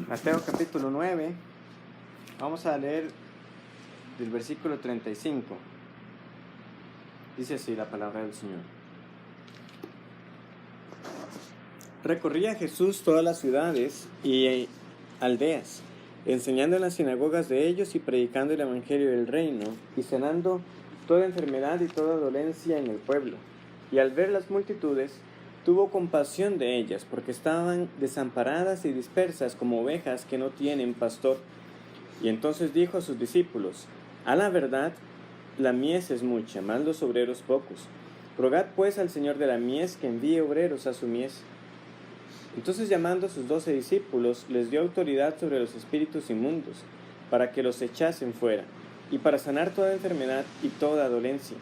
Mateo capítulo 9, vamos a leer del versículo 35. Dice así la palabra del Señor. Recorría Jesús todas las ciudades y aldeas, enseñando en las sinagogas de ellos y predicando el evangelio del reino, y sanando toda enfermedad y toda dolencia en el pueblo. Y al ver las multitudes, tuvo compasión de ellas, porque estaban desamparadas y dispersas como ovejas que no tienen pastor. Y entonces dijo a sus discípulos: a la verdad, la mies es mucha, mas los obreros pocos. Rogad pues al Señor de la mies que envíe obreros a su mies. Entonces, llamando a sus 12 discípulos, les dio autoridad sobre los espíritus inmundos, para que los echasen fuera, y para sanar toda enfermedad y toda dolencia.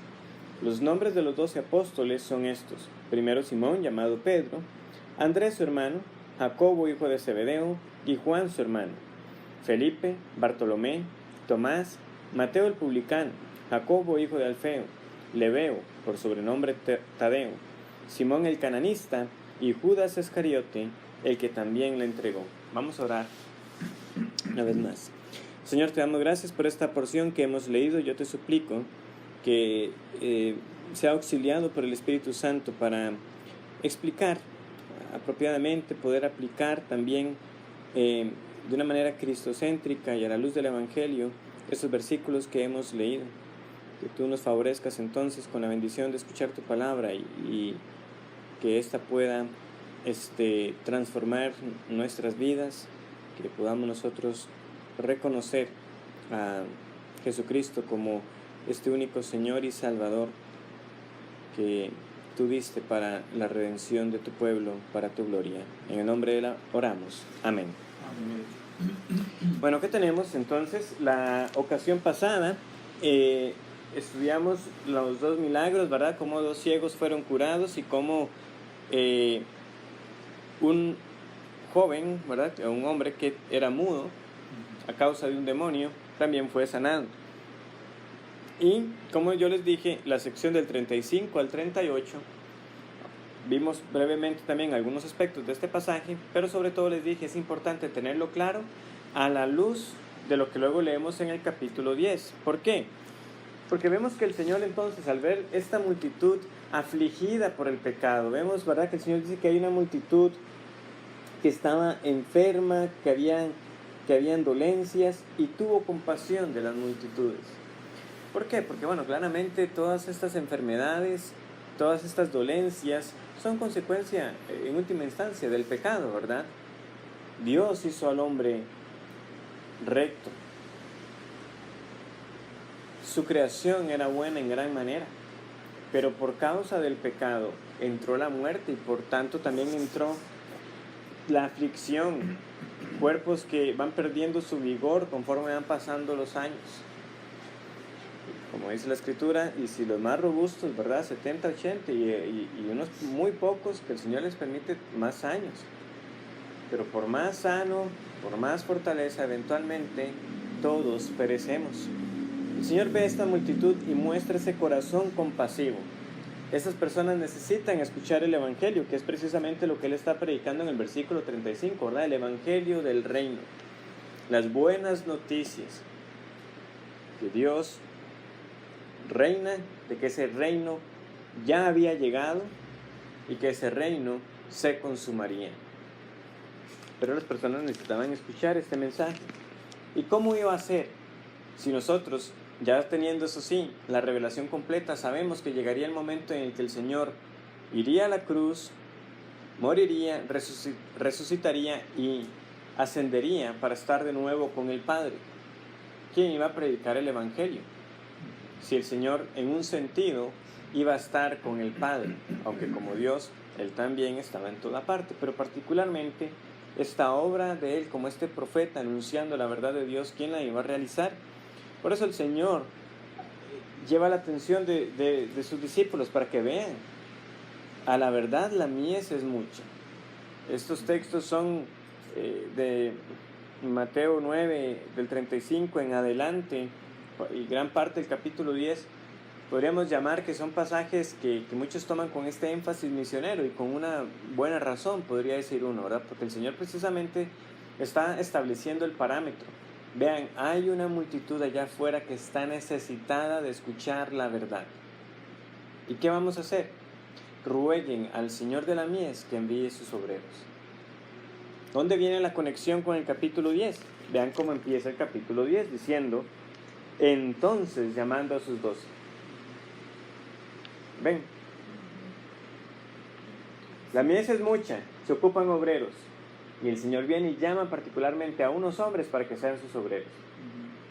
Los nombres de los 12 apóstoles son estos: primero Simón, llamado Pedro; Andrés su hermano; Jacobo, hijo de Zebedeo; y Juan su hermano; Felipe, Bartolomé, Tomás, Mateo el publicano; Jacobo, hijo de Alfeo; Lebeo, por sobrenombre Tadeo; Simón el cananista; y Judas Iscariote, el que también le entregó. Vamos a orar una vez más. Señor, te damos gracias por esta porción que hemos leído. Yo te suplico que sea auxiliado por el Espíritu Santo para explicar apropiadamente, poder aplicar también de una manera cristocéntrica y a la luz del Evangelio estos versículos que hemos leído. Que tú nos favorezcas entonces con la bendición de escuchar tu palabra y que ésta pueda transformar nuestras vidas, que podamos nosotros reconocer a Jesucristo como este único Señor y Salvador que tú diste para la redención de tu pueblo, para tu gloria. En el nombre de Él oramos. Amén. Amén. Bueno, ¿qué tenemos entonces? La ocasión pasada estudiamos los 2 milagros, ¿verdad? Cómo 2 ciegos fueron curados y cómo un joven, ¿verdad? Un hombre que era mudo a causa de un demonio también fue sanado. Y como yo les dije, la sección del 35 al 38 vimos brevemente también algunos aspectos de este pasaje, pero sobre todo les dije, es importante tenerlo claro a la luz de lo que luego leemos en el capítulo 10. ¿Por qué? Porque vemos que el Señor entonces, al ver esta multitud afligida por el pecado, vemos, ¿verdad?, que el Señor dice que hay una multitud que estaba enferma, que habían dolencias, y tuvo compasión de las multitudes. ¿Por qué? Porque, bueno, claramente todas estas enfermedades, todas estas dolencias son consecuencia, en última instancia, del pecado, ¿verdad? Dios hizo al hombre recto. Su creación era buena en gran manera, pero por causa del pecado entró la muerte y por tanto también entró la aflicción, cuerpos que van perdiendo su vigor conforme van pasando los años. Como dice la Escritura, y si los más robustos, ¿verdad?, 70, 80, y unos muy pocos que el Señor les permite más años. Pero por más sano, por más fortaleza, eventualmente todos perecemos. El Señor ve esta multitud y muestra ese corazón compasivo. Esas personas necesitan escuchar el Evangelio, que es precisamente lo que Él está predicando en el versículo 35, ¿verdad? El Evangelio del reino. Las buenas noticias. Que Dios reina, de que ese reino ya había llegado y que ese reino se consumaría. Pero las personas necesitaban escuchar este mensaje. ¿Y cómo iba a ser? Si nosotros, ya teniendo eso sí, la revelación completa, sabemos que llegaría el momento en el que el Señor iría a la cruz, moriría, resucitaría y ascendería para estar de nuevo con el Padre. ¿Quién iba a predicar el Evangelio? Si el Señor, en un sentido, iba a estar con el Padre, aunque como Dios, Él también estaba en toda parte, pero particularmente esta obra de Él como este profeta anunciando la verdad de Dios, ¿quién la iba a realizar? Por eso el Señor lleva la atención de sus discípulos para que vean, a la verdad la mies es mucha. Estos textos son de Mateo 9, del 35 en adelante, y gran parte del capítulo 10, podríamos llamar que son pasajes que muchos toman con este énfasis misionero, y con una buena razón, podría decir uno, ¿verdad? Porque el Señor precisamente está estableciendo el parámetro. Vean, hay una multitud allá afuera que está necesitada de escuchar la verdad. ¿Y qué vamos a hacer? Rueguen al Señor de la mies que envíe sus obreros. ¿Dónde viene la conexión con el capítulo 10? Vean cómo empieza el capítulo 10 diciendo, entonces llamando a sus 12. Ven, la mies es mucha, se ocupan obreros. Y el Señor viene y llama particularmente a unos hombres para que sean sus obreros.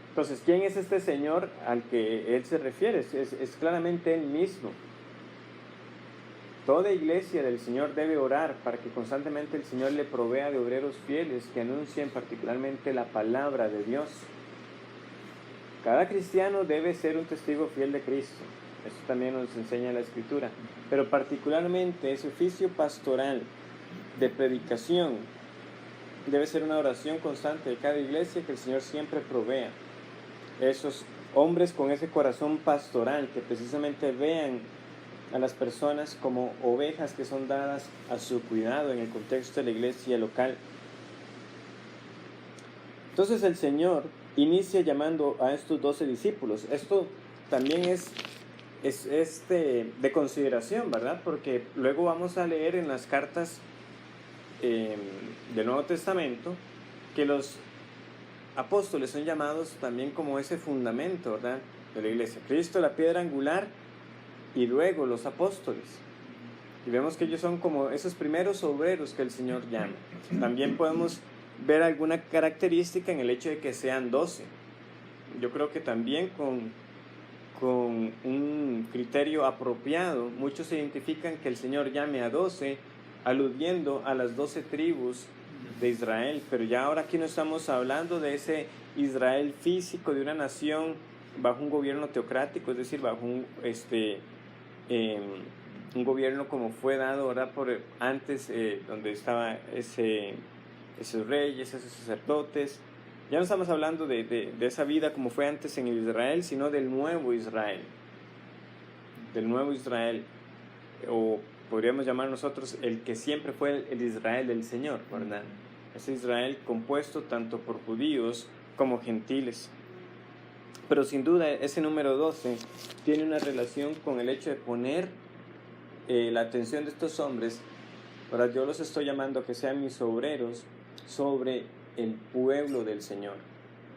Entonces, ¿quién es este Señor al que Él se refiere? Es claramente Él mismo. Toda iglesia del Señor debe orar para que constantemente el Señor le provea de obreros fieles que anuncien particularmente la palabra de Dios. Cada cristiano debe ser un testigo fiel de Cristo. Eso también nos enseña la Escritura. Pero particularmente ese oficio pastoral de predicación debe ser una oración constante de cada iglesia que el Señor siempre provea. Esos hombres con ese corazón pastoral que precisamente vean a las personas como ovejas que son dadas a su cuidado en el contexto de la iglesia local. Entonces el Señor inicia llamando a estos 12 discípulos. Esto también es de consideración, ¿verdad? Porque luego vamos a leer en las cartas del Nuevo Testamento que los apóstoles son llamados también como ese fundamento, ¿verdad?, de la iglesia. Cristo, la piedra angular, y luego los apóstoles. Y vemos que ellos son como esos primeros obreros que el Señor llama. También podemos ver alguna característica en el hecho de que sean 12. Yo creo que también con un criterio apropiado, muchos identifican que el Señor llame a 12, aludiendo a las 12 tribus de Israel. Pero ya ahora aquí no estamos hablando de ese Israel físico, de una nación bajo un gobierno teocrático, es decir, bajo un gobierno como fue dado ahora por antes, donde estaba esos reyes, esos sacerdotes. Ya no estamos hablando de esa vida como fue antes en Israel, sino del nuevo Israel, o podríamos llamar nosotros el que siempre fue el Israel del Señor, ¿verdad? Ese Israel compuesto tanto por judíos como gentiles. Pero sin duda ese número 12 tiene una relación con el hecho de poner la atención de estos hombres. Ahora yo los estoy llamando a que sean mis obreros sobre el pueblo del Señor.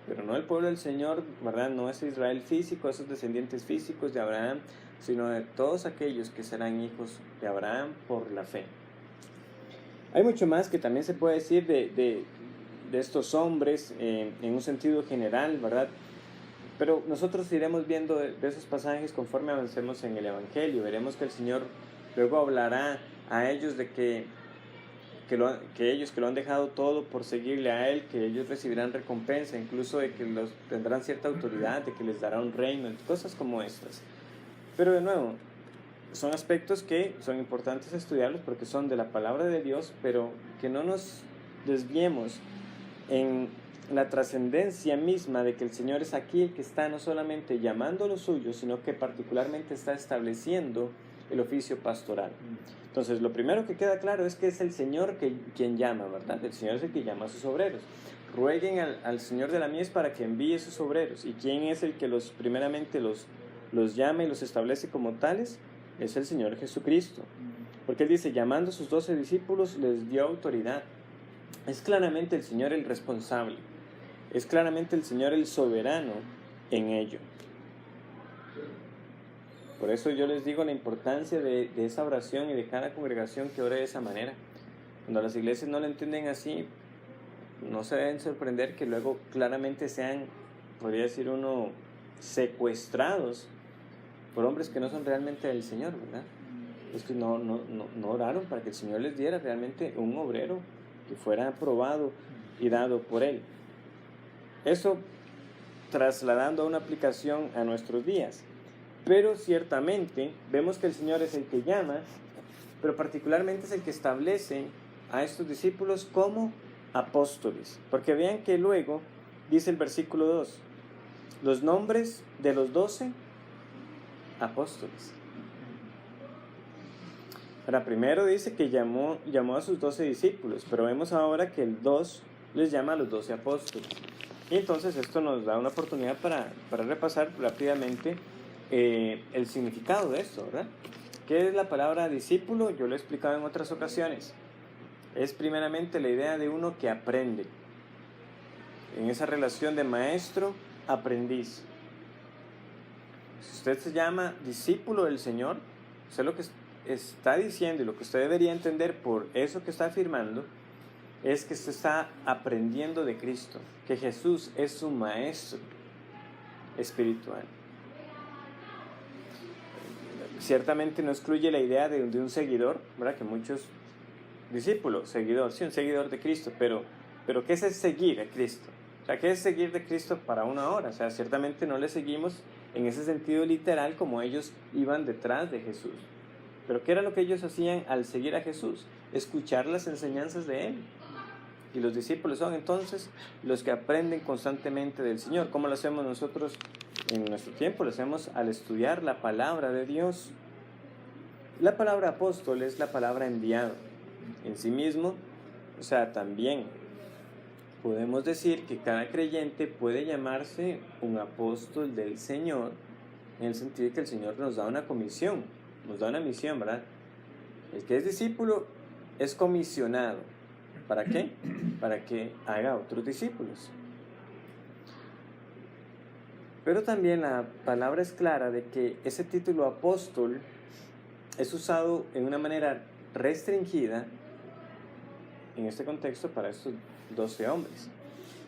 Pero no el pueblo del Señor, ¿verdad? No es Israel físico, esos descendientes físicos de Abraham, sino de todos aquellos que serán hijos de Abraham por la fe. Hay mucho más que también se puede decir de estos hombres en un sentido general, ¿verdad? Pero nosotros iremos viendo de esos pasajes conforme avancemos en el Evangelio. Veremos que el Señor luego hablará a ellos de que ellos que lo han dejado todo por seguirle a Él, que ellos recibirán recompensa, incluso de que los tendrán cierta autoridad, de que les dará un reino, cosas como estas. Pero de nuevo, son aspectos que son importantes estudiarlos porque son de la palabra de Dios, pero que no nos desviemos en la trascendencia misma de que el Señor es aquí el que está no solamente llamando a los suyos, sino que particularmente está estableciendo el oficio pastoral. Entonces, lo primero que queda claro es que es el Señor quien llama, ¿verdad? El Señor es el que llama a sus obreros. Rueguen al Señor de la mies para que envíe sus obreros. ¿Y quién es el que primeramente los llama y los establece como tales? Es el Señor Jesucristo. Porque Él dice, llamando a sus 12 discípulos, les dio autoridad. Es claramente el Señor el responsable. Es claramente el Señor el soberano en ello. Por eso yo les digo la importancia de esa oración y de cada congregación que ore de esa manera. Cuando las iglesias no lo entienden así, no se deben sorprender que luego claramente sean, podría decir uno, secuestrados por hombres que no son realmente del Señor, ¿verdad? Es que no oraron para que el Señor les diera realmente un obrero que fuera aprobado y dado por Él. Eso trasladando a una aplicación a nuestros días. Pero ciertamente vemos que el Señor es el que llama, pero particularmente es el que establece a estos discípulos como apóstoles. Porque vean que luego dice el versículo 2, los nombres de los 12 apóstoles. Ahora, primero dice que llamó a sus 12 discípulos, pero vemos ahora que el 2 les llama a los 12 apóstoles. Y entonces esto nos da una oportunidad para repasar rápidamente el significado de esto, ¿verdad? ¿Qué es la palabra discípulo? Yo lo he explicado en otras ocasiones. Es primeramente la idea de uno que aprende. En esa relación de maestro-aprendiz. Si usted se llama discípulo del Señor, usted lo que está diciendo y lo que usted debería entender por eso que está afirmando es que usted está aprendiendo de Cristo, que Jesús es su maestro espiritual. Ciertamente no excluye la idea de un seguidor, ¿verdad? Que muchos discípulos, seguidor, sí, un seguidor de Cristo, pero ¿qué es seguir a Cristo? O sea, ¿qué es seguir de Cristo para una hora? O sea, ciertamente no le seguimos en ese sentido literal como ellos iban detrás de Jesús. Pero ¿qué era lo que ellos hacían al seguir a Jesús? Escuchar las enseñanzas de Él. Y los discípulos son entonces los que aprenden constantemente del Señor. ¿Cómo lo hacemos nosotros en nuestro tiempo? Lo hacemos al estudiar la palabra de Dios. La palabra apóstol es la palabra enviado. En sí mismo, o sea, también podemos decir que cada creyente puede llamarse un apóstol del Señor, en el sentido de que el Señor nos da una comisión, nos da una misión, ¿verdad? El que es discípulo es comisionado. ¿Para qué? Para que haga otros discípulos. Pero también la palabra es clara de que ese título apóstol es usado en una manera restringida en este contexto para estos 12 hombres.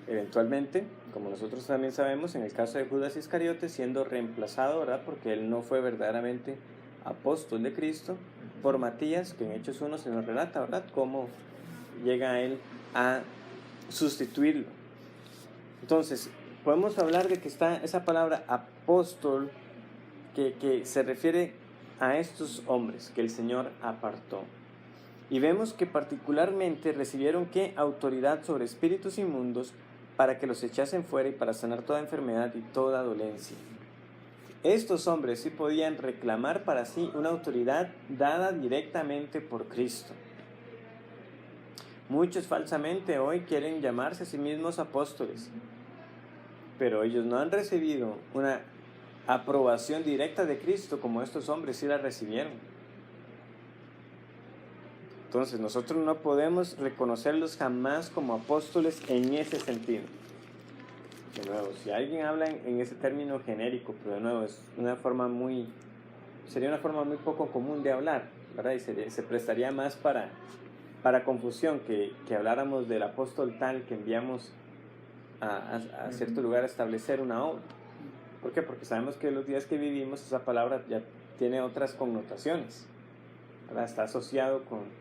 Eventualmente, como nosotros también sabemos, en el caso de Judas Iscariote, siendo reemplazado, ¿verdad? Porque él no fue verdaderamente apóstol de Cristo, por Matías, que en Hechos 1 se nos relata, ¿verdad? Cómo llega él a sustituirlo. Entonces, podemos hablar de que está esa palabra apóstol que se refiere a estos hombres que el Señor apartó. Y vemos que particularmente recibieron ¿qué? Autoridad sobre espíritus inmundos para que los echasen fuera y para sanar toda enfermedad y toda dolencia. Estos hombres sí podían reclamar para sí una autoridad dada directamente por Cristo. Muchos falsamente hoy quieren llamarse a sí mismos apóstoles, pero ellos no han recibido una aprobación directa de Cristo como estos hombres sí la recibieron. Entonces nosotros no podemos reconocerlos jamás como apóstoles en ese sentido. De nuevo, si alguien habla en ese término genérico, pero de nuevo sería una forma muy poco común de hablar, ¿verdad? Y se prestaría más para confusión que habláramos del apóstol tal que enviamos a cierto lugar a establecer una obra. ¿Por qué? Porque sabemos que en los días que vivimos esa palabra ya tiene otras connotaciones, ¿verdad? Está asociado con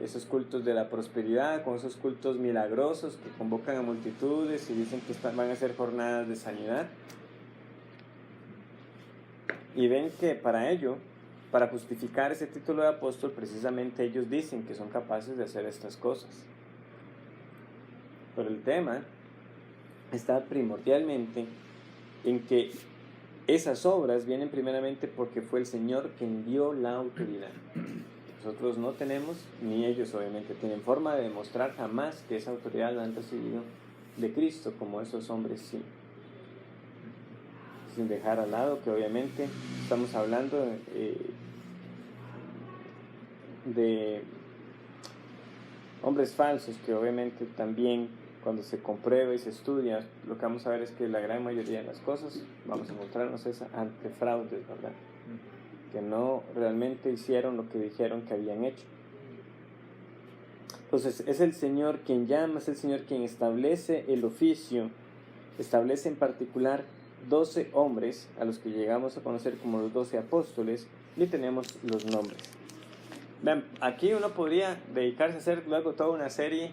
esos cultos de la prosperidad, con esos cultos milagrosos que convocan a multitudes y dicen que van a ser jornadas de sanidad. Y ven que para justificar ese título de apóstol, precisamente ellos dicen que son capaces de hacer estas cosas. Pero el tema está primordialmente en que esas obras vienen primeramente porque fue el Señor quien dio la autoridad. Nosotros no tenemos, ni ellos obviamente tienen forma de demostrar jamás que esa autoridad la han recibido de Cristo, como esos hombres sí. Sin dejar al lado que obviamente estamos hablando de hombres falsos, que obviamente también cuando se comprueba y se estudia, lo que vamos a ver es que la gran mayoría de las cosas vamos a encontrarnos ante fraudes, ¿verdad? Que no realmente hicieron lo que dijeron que habían hecho. Entonces es el Señor quien llama, es el Señor quien establece el oficio, establece en particular 12 hombres a los que llegamos a conocer como los 12 apóstoles, y tenemos los nombres. Vean, aquí uno podría dedicarse a hacer luego toda una serie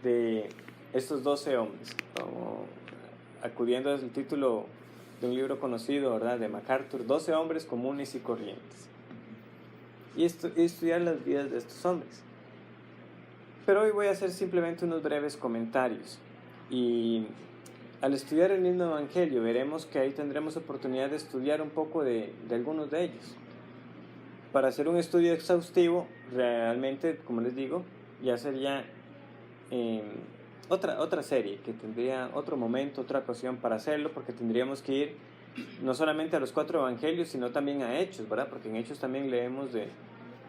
de estos 12 hombres, como acudiendo al título de un libro conocido, ¿verdad?, de MacArthur, 12 hombres comunes y corrientes, y estudiar las vidas de estos hombres. Pero hoy voy a hacer simplemente unos breves comentarios, y al estudiar el mismo Evangelio veremos que ahí tendremos oportunidad de estudiar un poco de algunos de ellos. Para hacer un estudio exhaustivo, realmente, como les digo, ya sería otra serie que tendría otro momento, otra ocasión para hacerlo, porque tendríamos que ir no solamente a los 4 evangelios, sino también a Hechos, ¿verdad? Porque en Hechos también leemos de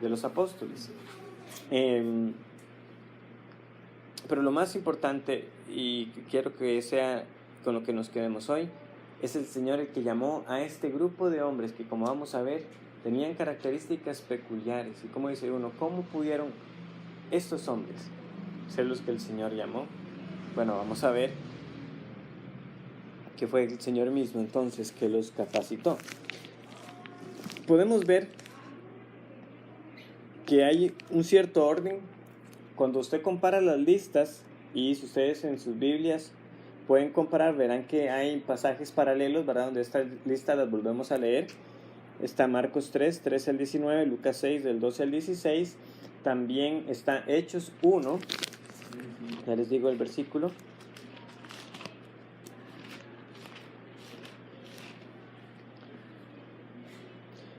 los apóstoles. Pero lo más importante, y quiero que sea con lo que nos quedemos hoy, es el Señor el que llamó a este grupo de hombres que, como vamos a ver, tenían características peculiares. Y como dice uno, ¿cómo pudieron estos hombres ser los que el Señor llamó? Bueno, vamos a ver que fue el Señor mismo entonces que los capacitó. Podemos ver que hay un cierto orden. Cuando usted compara las listas, y si ustedes en sus Biblias pueden comparar, verán que hay pasajes paralelos, ¿verdad? Donde estas listas las volvemos a leer. Está Marcos 3, 13 al 19, Lucas 6, del 12 al 16. También está Hechos 1, ya les digo el versículo.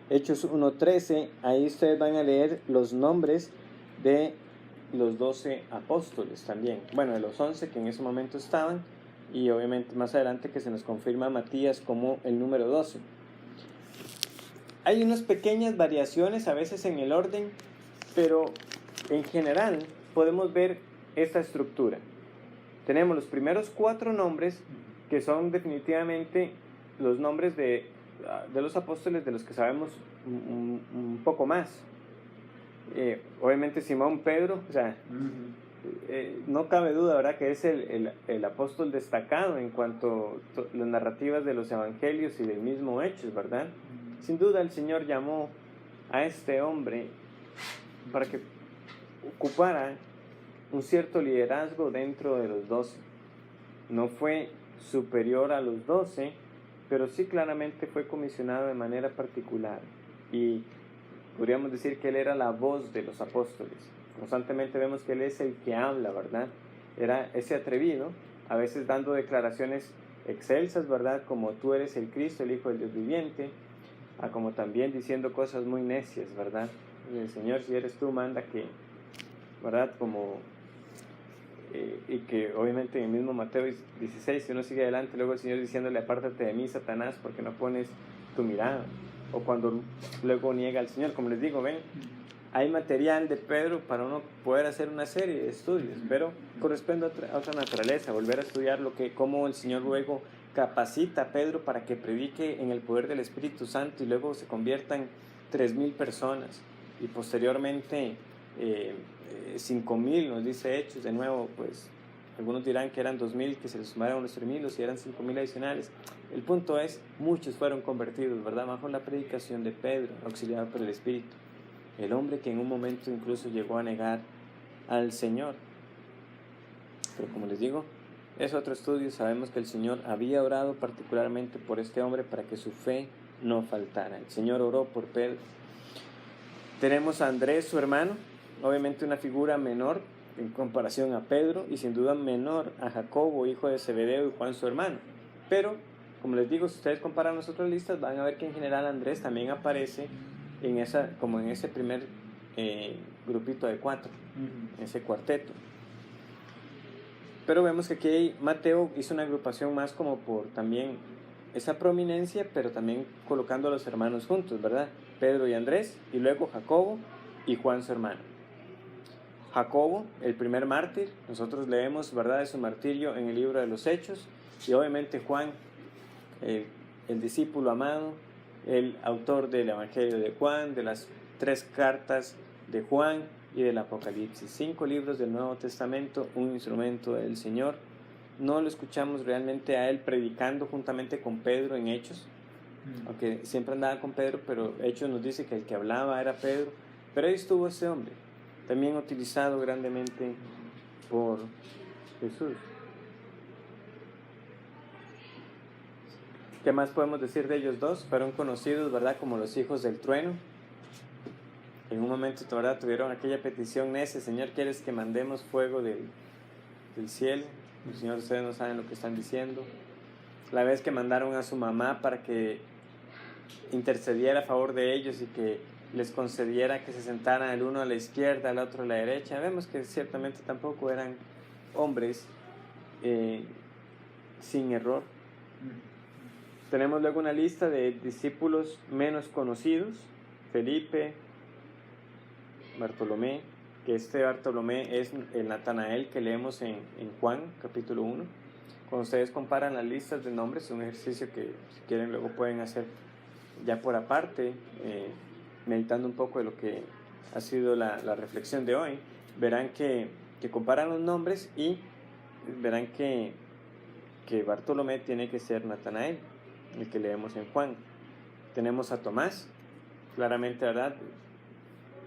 Hechos 1:13, ahí ustedes van a leer los nombres de los 12 apóstoles también. Bueno, de los 11 que en ese momento estaban, y obviamente más adelante que se nos confirma Matías como el número 12. Hay unas pequeñas variaciones a veces en el orden, pero en general podemos ver esta estructura. Tenemos los primeros 4 nombres que son definitivamente los nombres de los apóstoles de los que sabemos un poco más. Obviamente Simón Pedro, o sea, no cabe duda, ¿verdad?, que es el apóstol destacado en cuanto a las narrativas de los evangelios y del mismo Hechos, ¿verdad? Sin duda el Señor llamó a este hombre para que ocupara un cierto liderazgo dentro de los 12. No fue superior a los 12, pero sí claramente fue comisionado de manera particular, y podríamos decir que él era la voz de los apóstoles. Constantemente vemos que él es el que habla, ¿verdad? Era ese atrevido, a veces dando declaraciones excelsas, ¿verdad? Como tú eres el Cristo, el Hijo del Dios viviente, como también diciendo cosas muy necias, ¿verdad? El Señor, si eres tú, manda que, ¿verdad? Como y que obviamente en el mismo Mateo 16, si uno sigue adelante, luego el Señor diciéndole, apártate de mí, Satanás, porque no pones tu mirada. O cuando luego niega al Señor, como les digo, ven, hay material de Pedro para uno poder hacer una serie de estudios, pero corresponde a otra naturaleza, volver a estudiar cómo el Señor luego capacita a Pedro para que predique en el poder del Espíritu Santo, y luego se conviertan 3,000 personas, y posteriormente 5,000, nos dice Hechos. De nuevo, pues algunos dirán que eran 2,000 que se les sumaron los 3,000, o si eran 5,000 adicionales. El punto es, muchos fueron convertidos, ¿verdad?, bajo la predicación de Pedro, auxiliado por el Espíritu, el hombre que en un momento incluso llegó a negar al Señor. Pero como les digo, es otro estudio. Sabemos que el Señor había orado particularmente por este hombre para que su fe no faltara. El Señor oró por Pedro. Tenemos a Andrés, su hermano, obviamente una figura menor en comparación a Pedro, y sin duda menor a Jacobo, hijo de Zebedeo, y Juan, su hermano. Pero, como les digo, si ustedes comparan las otras listas, van a ver que en general Andrés también aparece como en ese primer grupito de 4, ese cuarteto. Pero vemos que aquí Mateo hizo una agrupación más como por también esa prominencia, pero también colocando a los hermanos juntos, ¿verdad? Pedro y Andrés, y luego Jacobo y Juan, su hermano. Jacobo, el primer mártir, nosotros leemos, ¿verdad?, de su martirio en el libro de los Hechos, y obviamente Juan, el discípulo amado, el autor del Evangelio de Juan, de las 3 cartas de Juan y del Apocalipsis. 5 libros del Nuevo Testamento, un instrumento del Señor. No lo escuchamos realmente a él predicando juntamente con Pedro en Hechos, aunque siempre andaba con Pedro, pero Hechos nos dice que el que hablaba era Pedro. Pero ahí estuvo ese hombre, también utilizado grandemente por Jesús. ¿Qué más podemos decir de ellos dos? Fueron conocidos, ¿verdad?, como los hijos del trueno. En un momento, ¿verdad?, tuvieron aquella petición necia: Señor, ¿quieres que mandemos fuego del cielo? El Señor, ustedes no saben lo que están diciendo. La vez que mandaron a su mamá para que intercediera a favor de ellos y que les concediera que se sentaran el uno a la izquierda, el otro a la derecha, vemos que ciertamente tampoco eran hombres sin error. Tenemos luego una lista de discípulos menos conocidos: Felipe, Bartolomé, que este Bartolomé es el Natanael que leemos en Juan capítulo 1. Cuando ustedes comparan las listas de nombres, es un ejercicio que si quieren luego pueden hacer ya por aparte, meditando un poco de lo que ha sido la reflexión de hoy. Verán que comparan los nombres y verán que Bartolomé tiene que ser Natanael, el que leemos en Juan. Tenemos a Tomás, claramente, ¿verdad?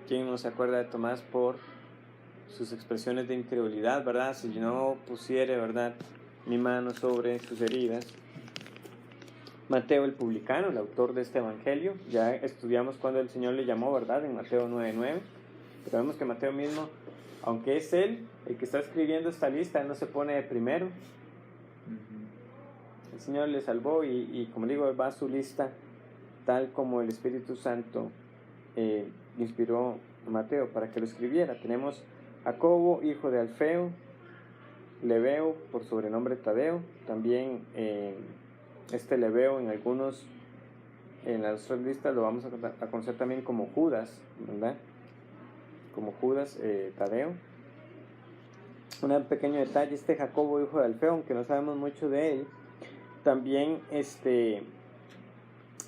¿Quién no se acuerda de Tomás por sus expresiones de incredulidad, verdad? Si yo no pusiere, ¿verdad?, mi mano sobre sus heridas. Mateo el publicano, el autor de este evangelio. Ya estudiamos cuando el Señor le llamó, ¿verdad?, en Mateo 9:9. Pero vemos que Mateo mismo, aunque es él el que está escribiendo esta lista, él no se pone de primero. El Señor le salvó y como digo, va a su lista tal como el Espíritu Santo inspiró a Mateo para que lo escribiera. Tenemos Jacobo, hijo de Alfeo, Lebeo, por sobrenombre Tadeo. También este Lebeo en las otras listas lo vamos a conocer también como Judas, ¿verdad? Como Judas Tadeo. Un pequeño detalle: este Jacobo, hijo de Alfeo, aunque no sabemos mucho de él, también de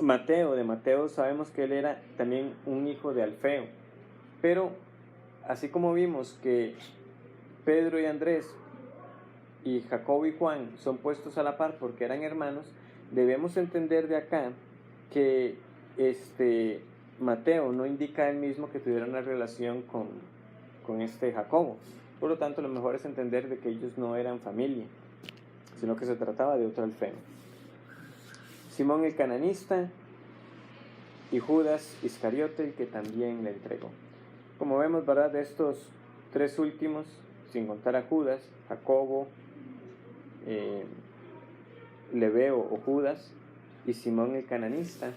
Mateo sabemos que él era también un hijo de Alfeo. Pero así como vimos que Pedro y Andrés y Jacobo y Juan son puestos a la par porque eran hermanos, debemos entender de acá que Mateo no indica él mismo que tuviera una relación con este Jacobo. Por lo tanto, lo mejor es entender de que ellos no eran familia, sino que se trataba de otro Alfeo. Simón el cananista y Judas Iscariote, el que también le entregó. Como vemos, ¿verdad?, de estos tres últimos, sin contar a Judas, Jacobo, Lebeo o Judas y Simón el cananista,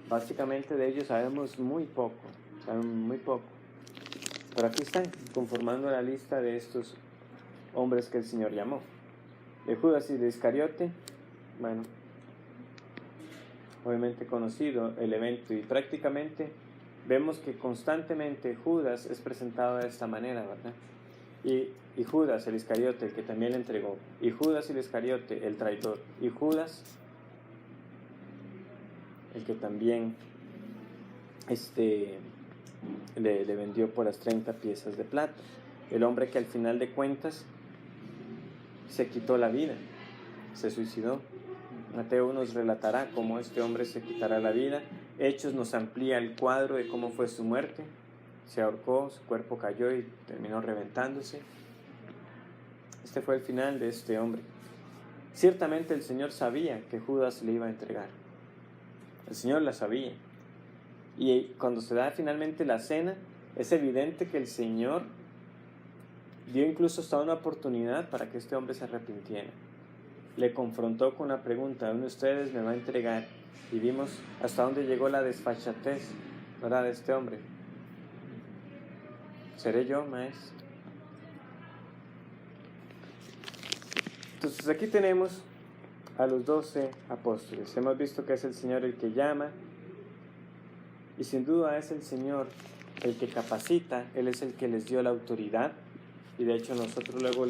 básicamente de ellos sabemos muy poco. Pero aquí están, conformando la lista de estos hombres que el Señor llamó. De Judas y de Iscariote, bueno, obviamente conocido el evento, y prácticamente vemos que constantemente Judas es presentado de esta manera, ¿verdad? Y Judas el Iscariote, el que también le entregó, y Judas el Iscariote, el traidor, y Judas el que también le vendió por las 30 piezas de plata, el hombre que al final de cuentas se quitó la vida, se suicidó. Mateo nos relatará cómo este hombre se quitará la vida. Hechos nos amplía el cuadro de cómo fue su muerte. Se ahorcó, su cuerpo cayó y terminó reventándose. Este fue el final de este hombre. Ciertamente el Señor sabía que Judas le iba a entregar. El Señor la sabía. Y cuando se da finalmente la cena, es evidente que el Señor dio incluso hasta una oportunidad para que este hombre se arrepintiera. Le confrontó con la pregunta: ¿uno de ustedes me va a entregar? Y vimos hasta dónde llegó la desfachatez, ¿verdad?, de este hombre. ¿Seré yo, maestro? Entonces aquí tenemos a los 12 apóstoles. Hemos visto que es el Señor el que llama, y sin duda es el Señor el que capacita. Él es el que les dio la autoridad, y de hecho nosotros luego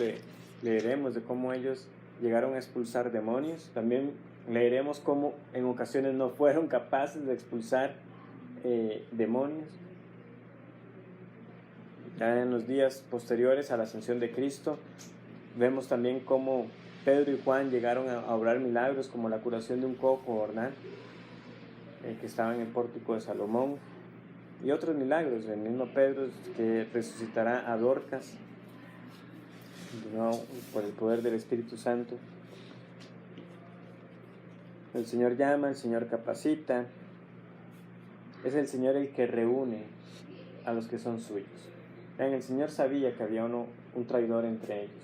leeremos de cómo ellos llegaron a expulsar demonios. También leeremos cómo en ocasiones no fueron capaces de expulsar demonios. Ya en los días posteriores a la ascensión de Cristo, vemos también cómo Pedro y Juan llegaron a obrar milagros, como la curación de un cojo, ¿verdad?, que estaba en el pórtico de Salomón, y otros milagros. El mismo Pedro que resucitará a Dorcas, ¿no?, por el poder del Espíritu Santo. El Señor llama, el Señor capacita. Es el Señor el que reúne a los que son suyos. El Señor sabía que había un traidor entre ellos,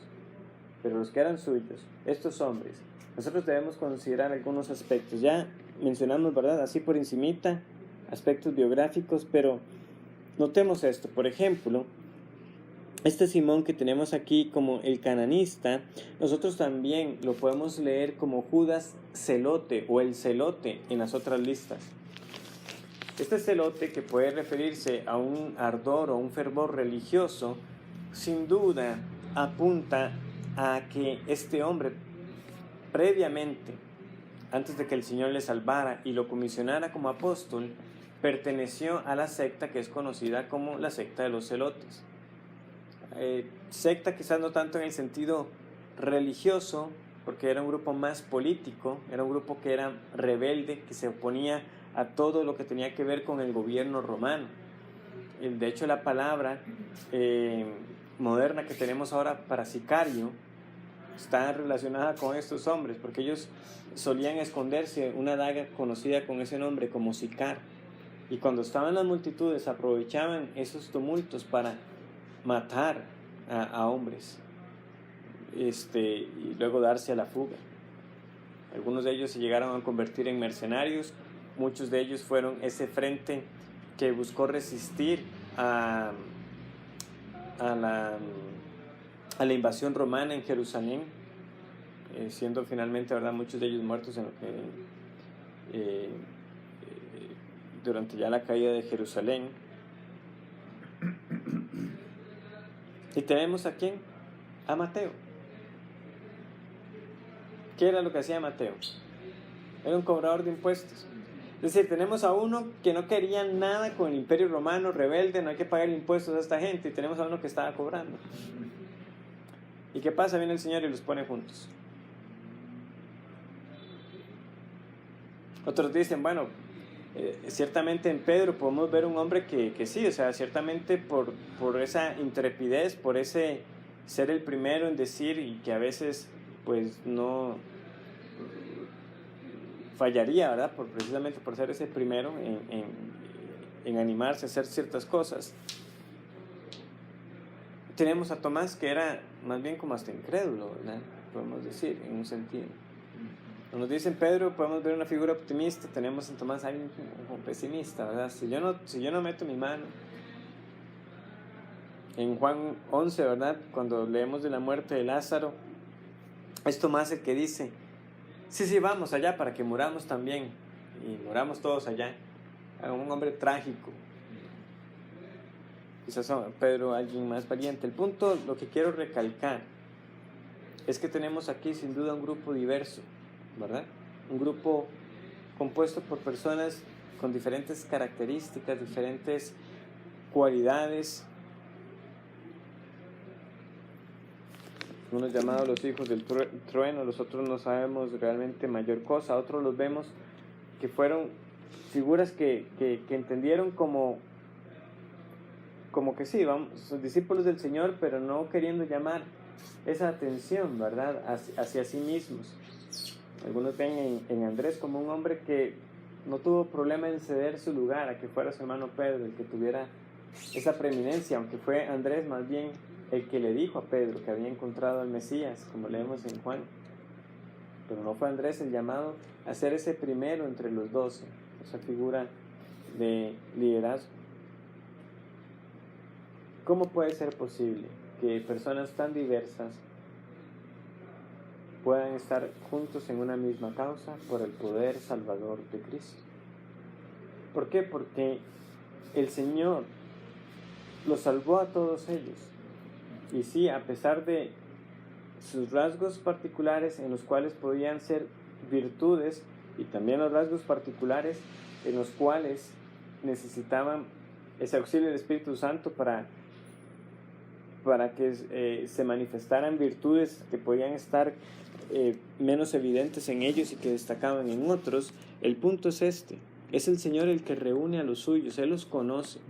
pero los que eran suyos, estos hombres, nosotros debemos considerar algunos aspectos. Ya mencionamos, ¿verdad?, así por encimita, aspectos biográficos, pero notemos esto. Por ejemplo, Este Simón que tenemos aquí como el cananista, nosotros también lo podemos leer como Judas Celote o el Celote en las otras listas. Este celote, que puede referirse a un ardor o un fervor religioso, sin duda apunta a que este hombre previamente, antes de que el Señor le salvara y lo comisionara como apóstol, perteneció a la secta que es conocida como la secta de los celotes. Secta quizás no tanto en el sentido religioso, porque era un grupo más político, era un grupo que era rebelde, que se oponía a todo lo que tenía que ver con el gobierno romano. De hecho, la palabra moderna que tenemos ahora para sicario está relacionada con estos hombres, porque ellos solían esconderse una daga conocida con ese nombre como sicar, y cuando estaban las multitudes aprovechaban esos tumultos para matar a hombres, y luego darse a la fuga. Algunos de ellos se llegaron a convertir en mercenarios, muchos de ellos fueron ese frente que buscó resistir a la invasión romana en Jerusalén, siendo finalmente, ¿verdad?, muchos de ellos muertos en lo que, durante ya la caída de Jerusalén. Y tenemos a ¿quién? A Mateo. ¿Qué era lo que hacía Mateo? Era un cobrador de impuestos. Es decir, tenemos a uno que no quería nada con el imperio romano, rebelde, no hay que pagar impuestos a esta gente, y tenemos a uno que estaba cobrando. ¿Y qué pasa? Viene el Señor y los pone juntos. Otros dicen, bueno, ciertamente en Pedro podemos ver un hombre que sí, o sea, ciertamente por esa intrepidez, por ese ser el primero en decir, y que a veces pues no fallaría, ¿verdad? Precisamente por ser ese primero en animarse a hacer ciertas cosas. Tenemos a Tomás, que era más bien como hasta incrédulo, ¿verdad? Podemos decir, en un sentido. Cuando nos dicen Pedro, podemos ver una figura optimista. Tenemos en Tomás alguien como pesimista, ¿verdad? Si yo no meto mi mano. En Juan 11, ¿verdad?, cuando leemos de la muerte de Lázaro, es Tomás el que dice, sí, vamos allá para que muramos también, y muramos todos allá. Un hombre trágico. Quizás Pedro alguien más valiente. El punto, lo que quiero recalcar, es que tenemos aquí sin duda un grupo diverso, ¿verdad? Un grupo compuesto por personas con diferentes características, diferentes cualidades. Unos llamados los hijos del trueno, los otros no sabemos realmente mayor cosa. Otros los vemos que fueron figuras que entendieron como que sí, son discípulos del Señor, pero no queriendo llamar esa atención, ¿verdad?, hacia sí mismos. Algunos ven en Andrés como un hombre que no tuvo problema en ceder su lugar a que fuera su hermano Pedro el que tuviera esa preeminencia, aunque fue Andrés más bien el que le dijo a Pedro que había encontrado al Mesías, como leemos en Juan. Pero no fue Andrés el llamado a ser ese primero entre los 12, esa figura de liderazgo. ¿Cómo puede ser posible que personas tan diversas puedan estar juntos en una misma causa por el poder salvador de Cristo? ¿Por qué? Porque el Señor los salvó a todos ellos. Y sí, a pesar de sus rasgos particulares en los cuales podían ser virtudes, y también los rasgos particulares en los cuales necesitaban ese auxilio del Espíritu Santo para que se manifestaran virtudes que podían estar menos evidentes en ellos y que destacaban en otros. El punto es este: es el Señor el que reúne a los suyos, Él los conoce,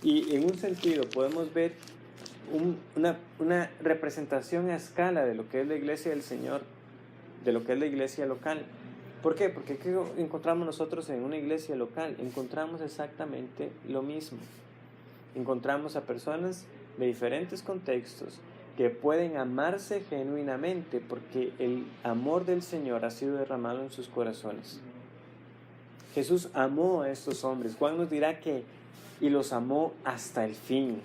y en un sentido podemos ver una representación a escala de lo que es la iglesia del Señor, de lo que es la iglesia local. ¿Por qué? Porque ¿qué encontramos nosotros en una iglesia local? Encontramos exactamente lo mismo. Encontramos a personas de diferentes contextos que pueden amarse genuinamente porque el amor del Señor ha sido derramado en sus corazones. Jesús amó a estos hombres. Juan nos dirá que y los amó hasta el fin.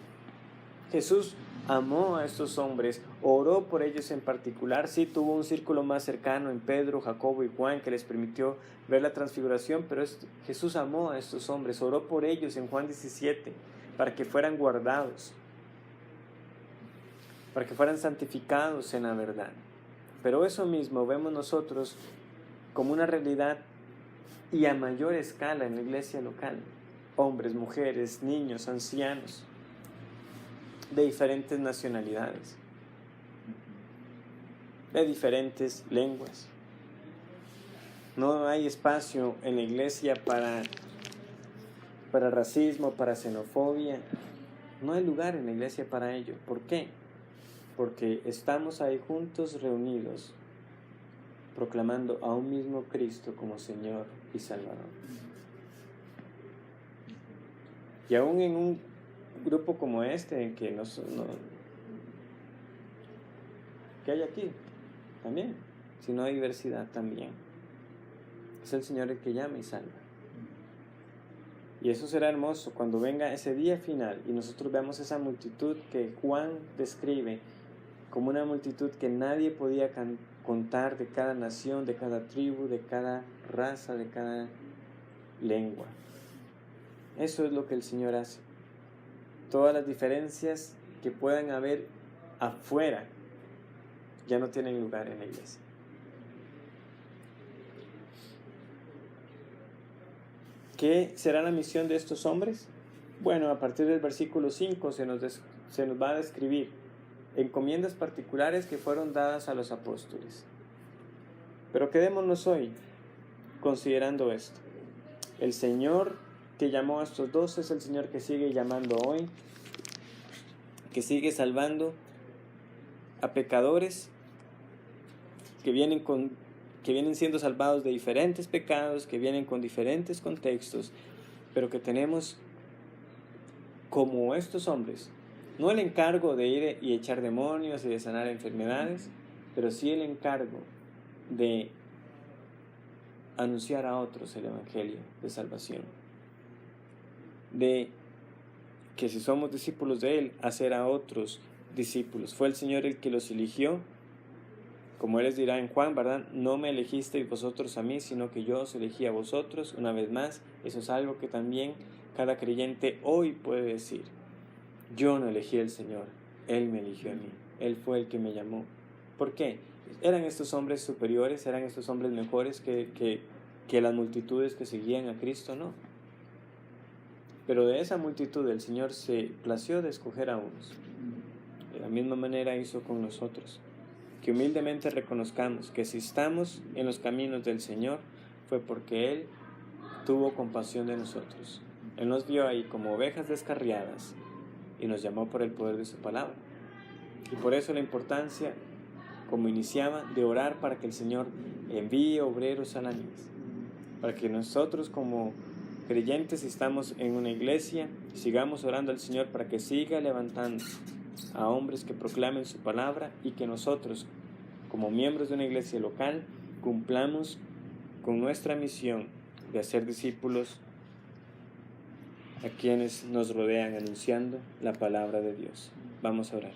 Jesús amó a estos hombres, oró por ellos en particular. Sí, tuvo un círculo más cercano en Pedro, Jacobo y Juan que les permitió ver la transfiguración, pero Jesús amó a estos hombres, oró por ellos en Juan 17 para que fueran guardados, para que fueran santificados en la verdad. Pero eso mismo vemos nosotros como una realidad y a mayor escala en la iglesia local. Hombres, mujeres, niños, ancianos, de diferentes nacionalidades, de diferentes lenguas. No hay espacio en la iglesia para racismo, para xenofobia. No hay lugar en la iglesia para ello. ¿Por qué? Porque estamos ahí juntos, reunidos, proclamando a un mismo Cristo como Señor y Salvador. Y aún en un grupo como este, que hay aquí, también, si no hay diversidad también, es el Señor el que llama y salva. Y eso será hermoso cuando venga ese día final y nosotros veamos esa multitud que Juan describe como una multitud que nadie podía contar, de cada nación, de cada tribu, de cada raza, de cada lengua. Eso es lo que el Señor hace. Todas las diferencias que puedan haber afuera ya no tienen lugar en la iglesia. ¿Qué será la misión de estos hombres? Bueno, a partir del versículo 5 se nos va a describir encomiendas particulares que fueron dadas a los apóstoles. Pero quedémonos hoy considerando esto. El Señor que llamó a estos 12 es el Señor que sigue llamando hoy, que sigue salvando a pecadores que vienen siendo salvados de diferentes pecados, que vienen con diferentes contextos, pero que tenemos, como estos hombres, no el encargo de ir y echar demonios y de sanar enfermedades, pero sí el encargo de anunciar a otros el evangelio de salvación, de que si somos discípulos de Él, hacer a otros discípulos. Fue el Señor el que los eligió, como Él les dirá en Juan, ¿verdad? No me elegisteis vosotros a mí, sino que yo os elegí a vosotros. Una vez más, eso es algo que también cada creyente hoy puede decir. Yo no elegí al Señor, Él me eligió a mí, Él fue el que me llamó. ¿Por qué? ¿Eran estos hombres superiores? ¿Eran estos hombres mejores que las multitudes que seguían a Cristo? No. Pero de esa multitud el Señor se plació de escoger a unos. De la misma manera hizo con nosotros. Que humildemente reconozcamos que si estamos en los caminos del Señor fue porque Él tuvo compasión de nosotros. Él nos vio ahí como ovejas descarriadas y nos llamó por el poder de su palabra. Y por eso la importancia, como iniciaba, de orar para que el Señor envíe obreros a la mies. Para que nosotros como creyentes, si estamos en una iglesia, sigamos orando al Señor para que siga levantando a hombres que proclamen su palabra y que nosotros, como miembros de una iglesia local, cumplamos con nuestra misión de hacer discípulos a quienes nos rodean anunciando la palabra de Dios. Vamos a orar.